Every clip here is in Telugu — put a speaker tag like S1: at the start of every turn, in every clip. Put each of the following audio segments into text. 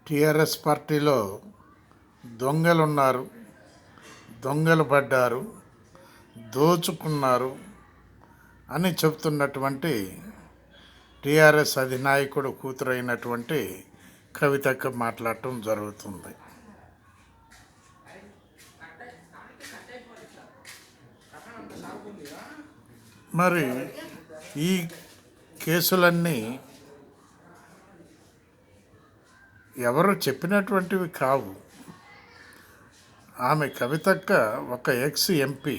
S1: టీఆర్ఎస్ పార్టీలో దొంగలున్నారు, దొంగలు పడ్డారు, దోచుకున్నారు అని చెబుతున్నటువంటి టీఆర్ఎస్ అధినాయకుడు కూతురైనటువంటి కవితక్క మాట్లాడటం జరుగుతుంది. మరి ఈ కేసులన్నీ ఎవరు చెప్పినటువంటివి కావు. ఆమె కవితక్క ఒక ఎక్స్ ఎంపీ,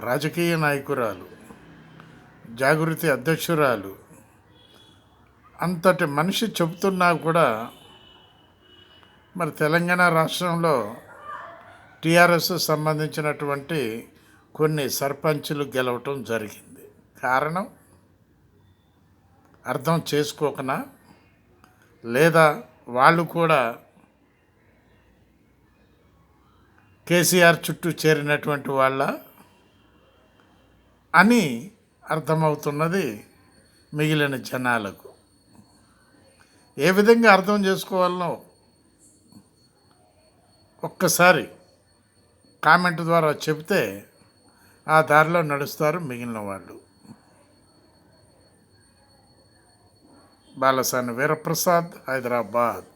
S1: రాజకీయ నాయకురాలు, జాగృతి అధ్యక్షురాలు. అంతటి మనిషి చెబుతున్నా కూడా మరి తెలంగాణ రాష్ట్రంలో టీఆర్ఎస్ సంబంధించినటువంటి కొన్ని సర్పంచులు గెలవటం జరిగింది. కారణం అర్థం చేసుకోకనా, లేదా వాళ్ళు కూడా కేసీఆర్ చుట్టూ చేరినటువంటి వాళ్ళ అని అర్థమవుతున్నది మిగిలిన జనాలకు. ఏ విధంగా అర్థం చేసుకోవాలనో ఒక్కసారి కామెంట్ ద్వారా చెబితే ఆ దారిలో నడుస్తారు మిగిలిన వాళ్ళు. బాలసాని వీరప్రసాద్, హైదరాబాద్.